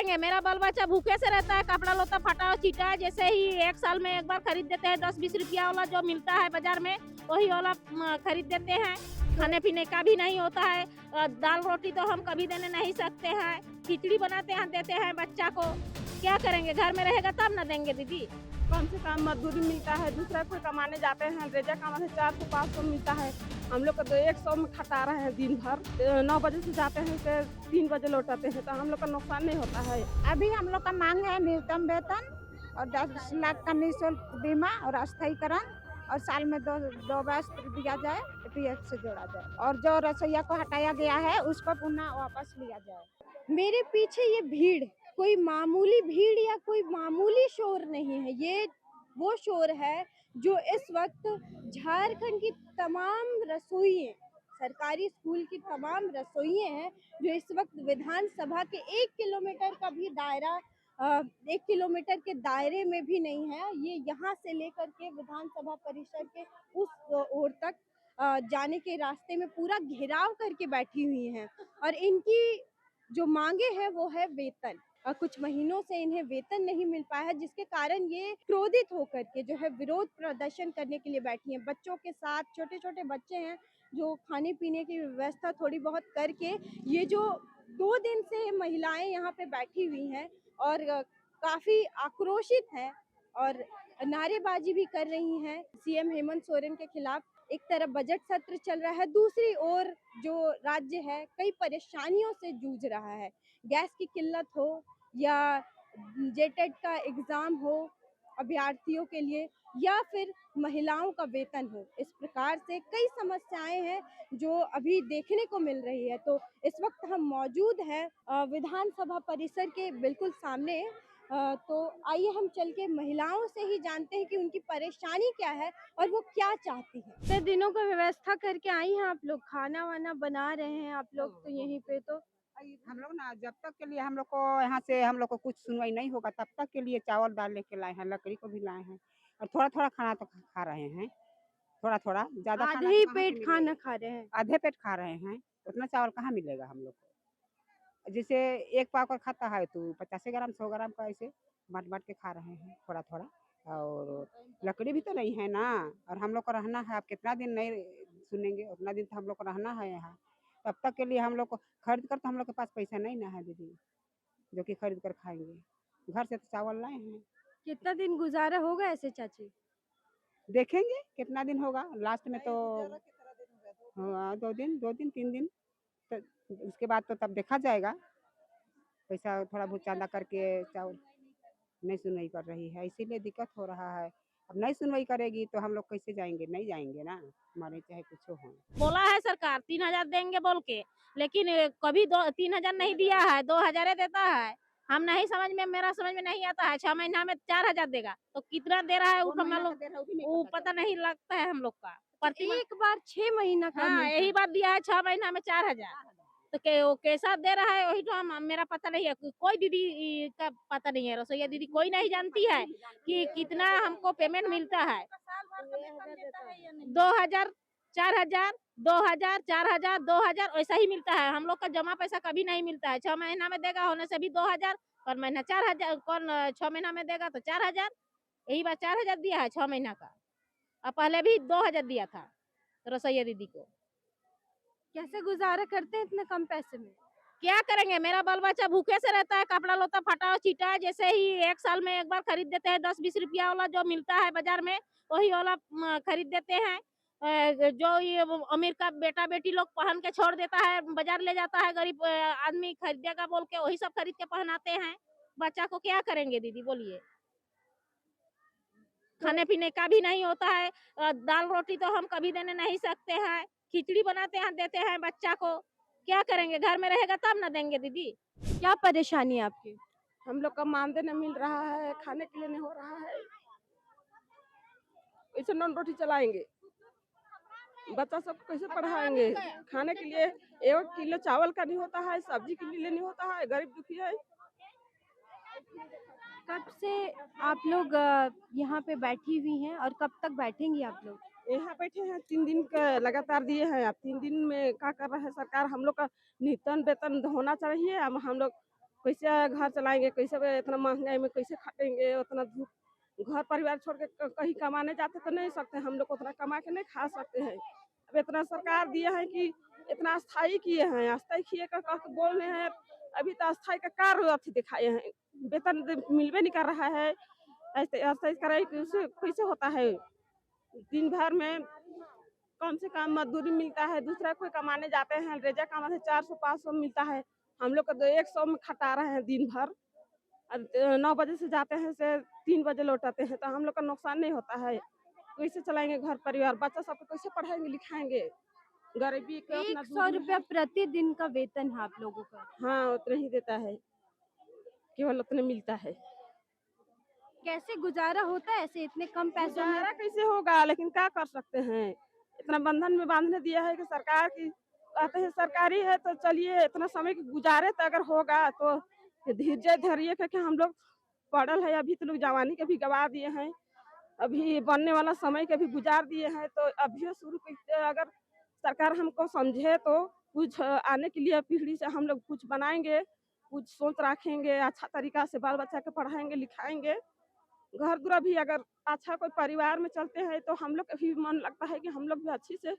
करेंगे? मेरा बाल बच्चा भूखे से रहता है, कपड़ा लत्ता फटा चीटा है। जैसे ही 1 साल में एक बार खरीद देते हैं, 10-20 रुपया वाला जो मिलता है बाजार में, वही वाला खरीद देते हैं। खाने पीने का भी नहीं होता है। दाल रोटी तो हम कभी देने नहीं सकते हैं। खिचड़ी बनाते हैं, देते हैं बच्चा को। क्या करेंगे? घर में रहेगा तब ना देंगे दीदी। कम से कम मजदूरी मिलता है, दूसरा कोई कमाने जाते हैं, रेजा कमाने 400-500 मिलता है। हम लोग का तो 100 में खटा रहे हैं दिन भर। 9 बजे से जाते हैं फिर 3 बजे लौटाते हैं, तो हम लोग का नुकसान नहीं होता है। अभी हम लोग का मांग है न्यूनतम वेतन और 10 लाख का निःशुल्क बीमा और अस्थायीकरण, और साल में दो वस्त्र दिया जाए, पीएफ से जोड़ा जाए, और जो रसोईया को हटाया गया है उसको पुनः वापस लिया जाए। मेरे पीछे ये भीड़ कोई मामूली भीड़ या कोई मामूली शोर नहीं है। ये वो शोर है जो इस वक्त झारखंड की तमाम रसोइये, सरकारी स्कूल की तमाम रसोइये हैं, जो इस वक्त विधानसभा के 1 किलोमीटर का भी दायरा 1 किलोमीटर के दायरे में भी नहीं है। ये यहाँ से लेकर के विधानसभा परिसर के उस ओर तक जाने के रास्ते में पूरा घेराव करके बैठी हुई हैं, और इनकी जो मांगे हैं वो है वेतन। कुछ महीनों से इन्हें वेतन नहीं मिल पाया है, जिसके कारण ये क्रोधित होकर के जो है विरोध प्रदर्शन करने के लिए बैठी हैं। बच्चों के साथ, छोटे छोटे बच्चे हैं जो खाने पीने की व्यवस्था थोड़ी बहुत करके, ये जो 2 दिन से महिलाएं यहाँ पे बैठी हुई हैं और काफी आक्रोशित हैं और नारेबाजी भी कर रही हैं सीएम हेमंत सोरेन के खिलाफ। एक तरफ बजट सत्र चल रहा है, दूसरी ओर जो राज्य है कई परेशानियों से जूझ रहा है। गैस की किल्लत हो या जेटेट का एग्जाम हो अभ्यर्थियों के लिए, या फिर महिलाओं का वेतन हो, इस प्रकार से कई समस्याएं हैं जो अभी देखने को मिल रही है। तो इस वक्त हम मौजूद हैं विधानसभा परिसर के बिल्कुल सामने। तो आइए हम चल के महिलाओं से ही जानते हैं कि उनकी परेशानी क्या है और वो क्या चाहती है। इतने दिनों का व्यवस्था करके आई हैं आप लोग, खाना वाना बना रहे हैं आप लोग तो यहीं पे, तो हम लोग ना जब तक के लिए हम लोग को यहाँ से हम लोग को कुछ सुनवाई नहीं होगा तब तक के लिए चावल दाल लेके लाए हैं, लकड़ी को भी लाए हैं, और थोड़ा थोड़ा खाना तो खा रहे हैं। थोड़ा थोड़ा ज्यादा आधे खाना ही तो कहाँ से पेट खाना मिलेगा? खा रहे हैं। आधे पेट खा रहे हैं, उतना चावल कहाँ मिलेगा हम लोग को? जैसे एक पाव कर खाता है तो 50 ग्राम 100 ग्राम का ऐसे बांट बांट के खा रहे हैं थोड़ा थोड़ा। और लकड़ी भी तो नहीं है ना, और हम लोग को रहना है। आप कितना दिन नहीं सुनेंगे, उतना दिन तो हम लोग को रहना है यहाँ। तब तक के लिए हम लोग को खरीद कर, तो हम लोग के पास पैसा नहीं ना है दीदी जो कि खरीद कर खाएंगे। घर से तो चावल लाए हैं, कितना दिन गुजारा होगा ऐसे चाची? देखेंगे कितना दिन होगा। लास्ट में तो हाँ 2 दिन 3 दिन, तो उसके बाद तो तब देखा जाएगा। पैसा थोड़ा बहुत चांदा करके चावल नहीं सुनवाई कर रही है, इसीलिए दिक्कत हो रहा है। अब नहीं सुनवाई करेगी तो हम लोग कैसे जाएंगे? नहीं जाएंगे ना, हमारे चाहे कुछ हो। बोला है सरकार 3,000 देंगे बोल के, लेकिन कभी 3,000 नहीं दिया है, 2,000 देता है। हम नहीं समझ में, मेरा समझ में नहीं आता है। 6 महीना में 4,000 देगा, तो कितना दे रहा है वो पता नहीं लगता है हम लोग का। एक बार 6 महीना का हाँ, मिलता यही है। बात दिया है 6 महीना में 4,000। तो वो कैसा दे रहा है वही तो मेरा पता नहीं है। कोई दीदी का पता नहीं है, रसोईया दीदी कोई नहीं जानती है कि कितना हमको पेमेंट मिलता है। 2,000 4,000 2,000 4,000 2,000 ऐसा ही मिलता है। हम लोग का जमा पैसा कभी नहीं मिलता है। 6 महीना में देगा होने से भी 2,000, और महीना 4,000, कौन 6 महीना में देगा तो 4,000। यही बात 4,000 दिया है 6 महीना का, और पहले भी 2,000 दिया था रसोईया दीदी को। कैसे गुजारा करते हैं इतने कम पैसे में? क्या करेंगे? मेरा बाल बच्चा भूखे से रहता है, कपड़ा लत्ता फटा चीटा है। जैसे ही 1 साल में एक बार खरीद देते हैं, 10-20 रुपया वाला जो मिलता है बाजार में, वही वाला खरीद देते हैं। जो ये अमीर का बेटा बेटी लोग पहन के छोड़ देता है, बाजार ले जाता है, गरीब आदमी खरीदेगा बोल के वही सब खरीद के पहनाते हैं। बच्चा को क्या करेंगे दीदी बोलिए? खाने पीने का भी नहीं होता है। दाल रोटी तो हम कभी देने नहीं सकते हैं। खिचड़ी बनाते हैं, देते हैं बच्चा को। क्या करेंगे? घर में रहेगा तब ना देंगे दीदी। क्या परेशानी है आपकी? हम लोग का मानदेय नहीं मिल रहा है, खाने के लिए नहीं हो रहा है। ऐसे नॉन रोटी चलाएंगे, बच्चा सब कैसे पढ़ाएंगे? खाने के लिए 1 किलो चावल का नहीं होता है, सब्जी के लिए नहीं होता है, गरीब दुखी है। कब से आप लोग यहाँ पे बैठी हुई हैं और कब तक बैठेंगी आप लोग? यहाँ बैठे हैं 3 दिन का लगातार दिए हैं। अब 3 दिन में क्या कर रहे हैं सरकार? हम लोग का न्यूनतम वेतन होना चाहिए। हम लोग कैसे घर चलाएंगे, कैसे इतना महंगाई में कैसे खटेंगे, उतना धूप घर परिवार छोड़ के कहीं कमाने जाते तो नहीं सकते, हम लोग उतना कमा के नहीं खा सकते हैं। अब इतना सरकार दिए हैं कि इतना अस्थाई किए हैं, अस्थाई किए का कह के बोल रहे हैं, अभी तो अस्थाई का कार्य अथी दिखाए हैं, वेतन मिलवे नहीं कर रहा है। ऐसे अस्थाई कराई कैसे कैसे होता है? दिन भर में कम से कम मजदूरी मिलता है, दूसरा कोई कमाने जाते हैं रेजा कमाते 400-500 मिलता है, हम लोग को तो 100 में खटा रहे हैं दिन भर। 9 बजे से जाते हैं से 3 बजे लौटाते हैं, तो हम लोग का नुकसान नहीं होता है। कैसे चलाएंगे घर परिवार, बच्चा सबको कैसे पढ़ाएंगे लिखाएंगे? गरीबी के अपना 100 रुपया प्रतिदिन का वेतन है आप लोगों का। हाँ, उतना ही देता है, केवल उतने मिलता है। कैसे गुजारा होता है ऐसे इतने कम पैसों में? गुजारा कैसे होगा, लेकिन क्या कर सकते हैं? इतना बंधन में बांधने दिया है कि सरकार की कहते हैं सरकारी है तो चलिए इतना समय की गुजारे तो अगर होगा तो धीरज धैर्य करके हम लोग पढ़ल है, अभी तो लोग जवानी के भी गवा दिए हैं, अभी बनने वाला समय के भी गुजार दिए हैं, तो अभी शुरू अगर सरकार हमको समझे तो कुछ आने के लिए पीढ़ी से हम लोग कुछ बनाएंगे, कुछ सोच रखेंगे, अच्छा तरीका से बाल बच्चा के पढ़ाएंगे लिखाएंगे। घर दूरा भी अगर अच्छा कोई परिवार में चलते हैं तो हम लोग का भी मन लगता है कि हम लोग भी अच्छी से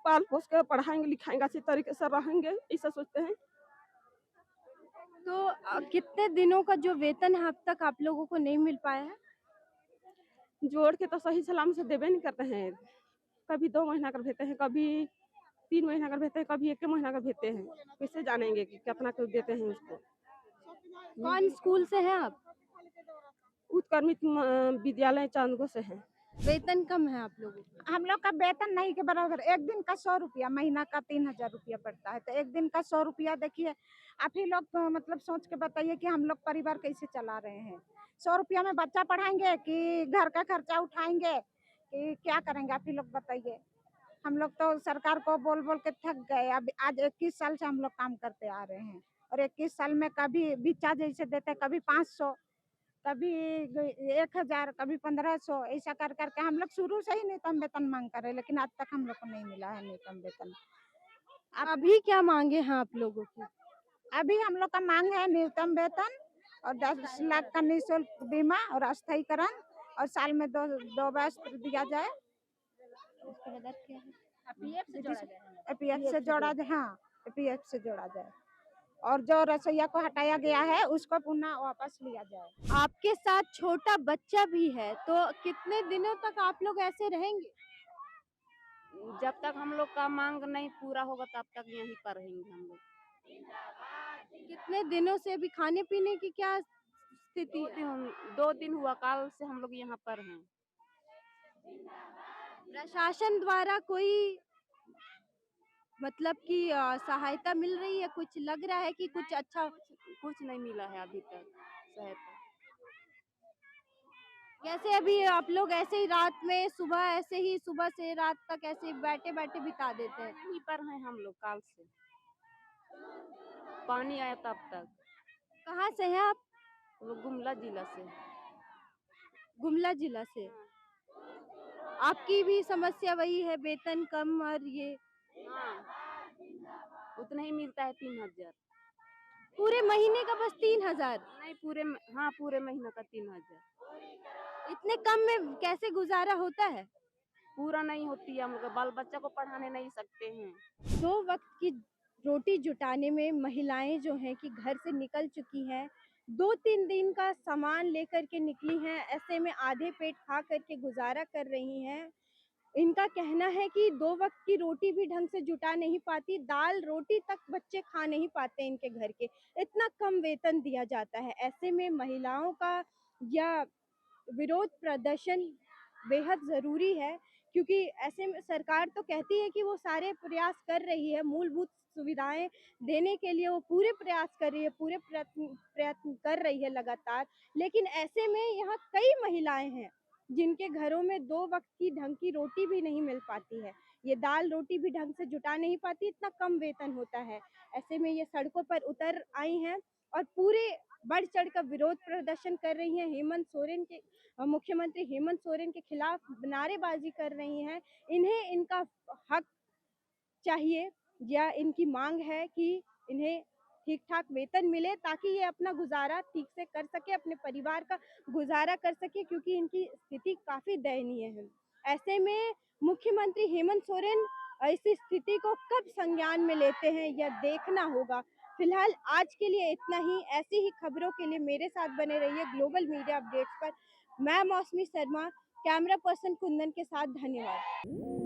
पाल पोस के पढ़ाएंगे लिखाएंगे, अच्छी तरीके से रहेंगे, ऐसा सोचते हैं। तो कितने दिनों का जो वेतन है अब तक आप लोगों को नहीं मिल पाया है? जोड़ के तो सही सलाम से देवे नहीं करते हैं, कभी 2 महीना कर देते हैं, कभी 3 महीना कर देते हैं, कभी 1 महीना कर देते हैं, कैसे जानेंगे कि कितना कर देते हैं उसको। कौन स्कूल से हैं आप? उत्क्रमित विद्यालय चांदगो से है। वेतन कम है आप लोगों का। हम लोग का वेतन नहीं के बराबर, एक दिन का 100 रुपया, महीना का 3000 रुपया पड़ता है, तो एक दिन का 100 रुपया देखिए आप ही लोग मतलब सोच के बताइए कि हम लोग परिवार कैसे चला रहे हैं। 100 रुपया में बच्चा पढ़ाएंगे कि घर का खर्चा उठाएंगे कि क्या करेंगे, आप ही लोग बताइए। हम लोग तो सरकार को बोल बोल के थक गए, अब आज 21 साल से हम लोग काम करते आ रहे हैं, और 21 साल में कभी बिच्चा जैसे देते, कभी 500, कभी 1000, कभी 1500, ऐसा कर करके हम लोग शुरू से ही न्यूनतम वेतन मांग कर रहे हैं, लेकिन आज तक हम लोग को नहीं मिला है न्यूनतम वेतन। अभी क्या मांगे हैं आप लोगों की? अभी हम लोग का मांग है न्यूनतम वेतन और 10 लाख का निःशुल्क बीमा और अस्थायीकरण, और साल में दो वस्त्र दिया जाए। एपीएफ से जोड़ा जाए, हाँ एपीएफ से जोड़ा जाए, और जो रसोईया को हटाया गया है उसको पुनः वापस लिया जाए। आपके साथ छोटा बच्चा भी है, तो कितने दिनों तक आप लोग ऐसे रहेंगे? जब तक हम लोग का मांग नहीं पूरा होगा तब तक यहीं पर रहेंगे हम लोग। कितने दिनों से अभी खाने पीने की क्या स्थिति है? 2 दिन हुआ, काल से हम लोग यहाँ पर हैं। प्रशासन द्वारा कोई मतलब कि सहायता मिल रही है? कुछ लग रहा है कि कुछ अच्छा? कुछ नहीं मिला है अभी तक सहायता। कैसे अभी आप लोग ऐसे ही रात में सुबह ऐसे ही सुबह से रात तक ऐसे बैठे बैठे बिता देते हैं? यहीं पर हैं हम लोग काल से, पानी आया तब तक। कहाँ से हैं आप? वो गुमला जिला से। गुमला जिला से। आपकी भी समस्या वही है, वेतन कम और ये? हाँ, उतना ही मिलता है 3000। पूरे महीने का बस 3000? नहीं पूरे महीने का 3000। इतने कम में कैसे गुजारा होता है? पूरा नहीं होती है, हम लोग बाल बच्चा को पढ़ाने नहीं सकते हैं। 2 वक्त की रोटी जुटाने में महिलाएं जो हैं कि घर से निकल चुकी हैं, 2-3 दिन का सामान लेकर के निकली हैं, ऐसे में आधे पेट खा करके गुजारा कर रही हैं। इनका कहना है कि 2 वक्त की रोटी भी ढंग से जुटा नहीं पाती, दाल रोटी तक बच्चे खा नहीं पाते इनके घर के, इतना कम वेतन दिया जाता है। ऐसे में महिलाओं का या विरोध प्रदर्शन बेहद ज़रूरी है, क्योंकि ऐसे में सरकार तो कहती है कि वो सारे प्रयास कर रही है, मूलभूत सुविधाएं देने के लिए वो पूरे प्रयास कर रही है, पूरे प्रयत्न कर रही है लगातार, लेकिन ऐसे में यहाँ कई महिलाएं हैं जिनके घरों में 2 वक्त की ढंग की रोटी भी नहीं मिल पाती है, ये दाल रोटी भी ढंग से जुटा नहीं पाती, इतना कम वेतन होता है। ऐसे में ये सड़कों पर उतर आई हैं और पूरे बढ़ चढ़ कर विरोध प्रदर्शन कर रही हैं, हेमंत सोरेन के मुख्यमंत्री हेमंत सोरेन के खिलाफ नारेबाजी कर रही हैं। इन्हें इनका हक चाहिए या इनकी मांग है कि इन्हें ठीक ठाक वेतन मिले ताकि ये अपना गुजारा ठीक से कर सके, अपने परिवार का गुजारा कर सके, क्योंकि इनकी स्थिति काफ़ी दयनीय है। ऐसे में मुख्यमंत्री हेमंत सोरेन इस स्थिति को कब संज्ञान में लेते हैं यह देखना होगा। फिलहाल आज के लिए इतना ही। ऐसी ही खबरों के लिए मेरे साथ बने रहिए ग्लोबल मीडिया अपडेट्स पर। मैं मौसमी शर्मा, कैमरा पर्सन कुंदन के साथ। धन्यवाद।